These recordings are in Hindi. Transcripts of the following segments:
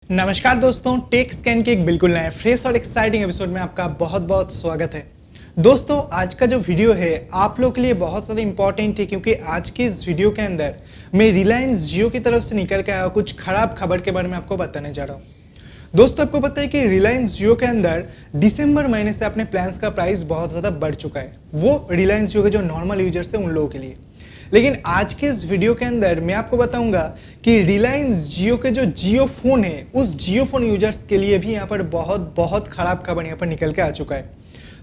नमस्कार दोस्तों, टेक स्कैन के एक बिल्कुल नए फ्रेश और एक्साइटिंग एपिसोड में आपका बहुत बहुत स्वागत है। दोस्तों, आज का जो वीडियो है आप लोग के लिए बहुत ज़्यादा इंपॉर्टेंट है क्योंकि आज के इस वीडियो के अंदर मैं रिलायंस जियो की तरफ से निकल के आया कुछ खराब खबर के बारे में आपको बताने जा रहा हूँ। दोस्तों, आपको पता है कि रिलायंस जियो के अंदर दिसंबर महीने से अपने प्लान्स का प्राइस बहुत ज़्यादा बढ़ चुका है, वो रिलायंस जियो के जो नॉर्मल यूजर्स है उन लोगों के लिए। लेकिन आज के इस वीडियो के अंदर मैं आपको बताऊंगा कि रिलायंस जियो के जो जियो फोन है उस जियो फोन यूजर्स के लिए भी यहाँ पर बहुत बहुत खराब खबर यहाँ पर निकल के आ चुका है।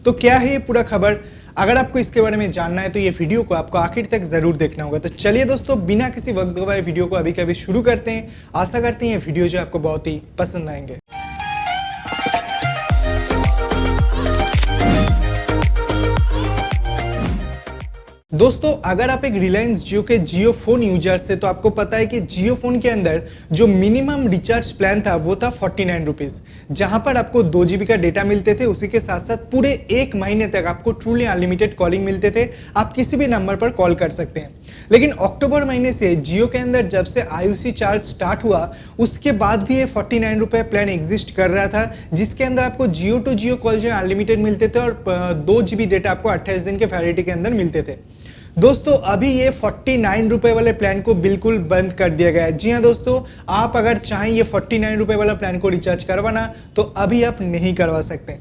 तो क्या है ये पूरा खबर? अगर आपको इसके बारे में जानना है तो ये वीडियो को आपको आखिर तक जरूर देखना होगा। तो चलिए दोस्तों, बिना किसी वक्त गवाए वीडियो को अभी कभी शुरू करते हैं। आशा करते हैं ये वीडियो जो आपको बहुत ही पसंद आएंगे। दोस्तों, अगर आप एक रिलायंस जियो के जियो फोन यूजर्स है तो आपको पता है कि जियो फोन के अंदर जो मिनिमम रिचार्ज प्लान था वो था 49 रुपीज, जहां पर आपको 2 GB का डेटा मिलते थे। उसी के साथ साथ पूरे 1 महीने तक आपको ट्रूली अनलिमिटेड कॉलिंग मिलते थे। आप किसी भी नंबर पर कॉल कर सकते हैं। लेकिन अक्टूबर महीने से जियो के अंदर जब से IUC चार्ज स्टार्ट हुआ उसके बाद भी ये 49 रुपये प्लान एग्जिस्ट कर रहा था, जिसके अंदर आपको जियो टू जियो कॉल जो अनलिमिटेड मिलते थे और 2 GB डेटा आपको 28 दिन के वैलिडिटी के अंदर मिलते थे। दोस्तों, अभी ये 49 रुपए वाले प्लान को बिल्कुल बंद कर दिया गया है। जी हाँ दोस्तों, आप अगर चाहें ये 49 रुपए वाला प्लान को रिचार्ज करवाना तो अभी आप नहीं करवा सकते।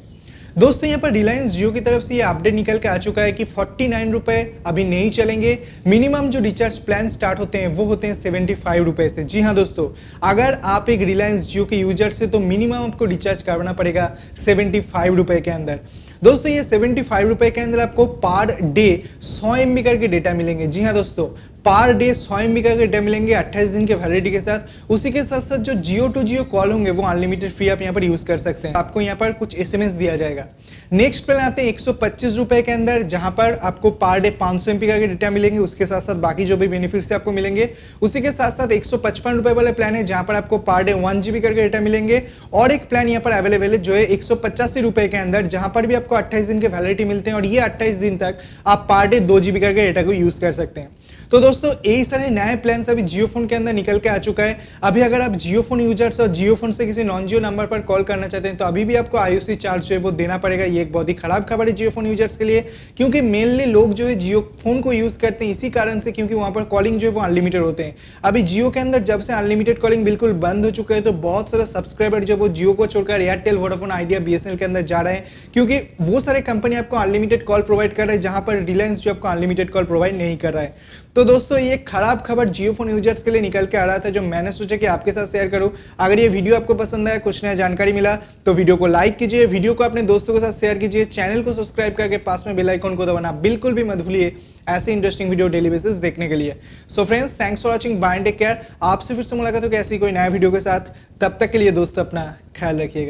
दोस्तों, यहाँ पर रिलायंस जियो की तरफ से ये अपडेट निकल के आ चुका है कि 49 रुपए अभी नहीं चलेंगे। मिनिमम जो रिचार्ज प्लान स्टार्ट होते हैं वो होते हैं 75 रुपए से। जी हाँ दोस्तों, अगर आप एक रिलायंस जियो के यूजर से तो मिनिमम आपको रिचार्ज करवाना पड़ेगा 75 रुपए के अंदर। दोस्तों, ये 75 रुपए के अंदर आपको पर डे 100 MB करके डेटा मिलेंगे। जी हाँ दोस्तों, पर डे 100 MB करके डेटा मिलेंगे 28 दिन के वैलिडिटी के साथ। उसी के साथ साथ जो जियो टू जियो कॉल होंगे वो अनलिमिटेड फ्री आप यहाँ पर यूज कर सकते हैं। आपको यहाँ पर कुछ SMS दिया जाएगा। नेक्स्ट प्लान आते हैं 125 रुपए के अंदर, जहां पर आपको पर डे 500 MB करके डेटा मिलेंगे। उसके साथ साथ बाकी जो भी बेनिफिट्स आपको मिलेंगे। उसी के साथ साथ 155 रुपए वाले प्लान है जहां पर आपको पर डे 1 GB करके डेटा मिलेंगे। और एक प्लान यहाँ पर अवेलेबल है जो है 185 रुपए के अंदर, जहां पर भी आपको 28 दिन के वैलिडिटी मिलते हैं और ये 28 दिन तक आप पर डे 2 GB करके डेटा को यूज कर सकते हैं। तो दोस्तों, यही सारे नए प्लान्स अभी जियो फोन के अंदर निकल के आ चुका है। अभी अगर आप जियो फोन यूजर्स और जियो फोन से किसी नॉन जियो नंबर पर कॉल करना चाहते हैं तो अभी भी आपको IUC चार्ज जो है वो देना पड़ेगा। ये एक बहुत ही खराब खबर है जियो फोन यूजर्स के लिए, क्योंकि मेनली लोग जो है जियो फोन को यूज करते हैं इसी कारण से, क्योंकि वहां पर कॉलिंग जो है वो अनलिमिटेड होते हैं। अभी जियो के अंदर जब से अनलिमिटेड कॉलिंग बिल्कुल बंद हो चुका है तो बहुत सारे सब्सक्राइबर जो वो जियो को छोड़कर एयरटेल, वोडाफोन आइडिया, BSNL के अंदर जा रहे हैं, क्योंकि वो सारे कंपनी आपको अनलिमिटेड कॉल प्रोवाइड कर रहे हैं जहां पर रिलायंस जो आपको अनलिमिटेड कॉल प्रोवाइड नहीं कर रहा है। तो दोस्तों, ये खराब खबर जियो फोन यूजर्स के लिए निकल के आ रहा था जो मैंने सोचा कि आपके साथ शेयर करूं। अगर ये वीडियो आपको पसंद आया, कुछ नया जानकारी मिला तो वीडियो को लाइक कीजिए, वीडियो को अपने दोस्तों के साथ शेयर कीजिए, चैनल को सब्सक्राइब करके पास में बेल आइकन को दबाना बिल्कुल भी मत भूलिए ऐसे इंटरेस्टिंग वीडियो डेली बेसिस देखने के लिए। So friends, thanks for watching, bye and take care. आपसे फिर से मुलाकात होगी ऐसी कोई नया वीडियो के साथ। तब तक के लिए दोस्तों अपना ख्याल रखिएगा।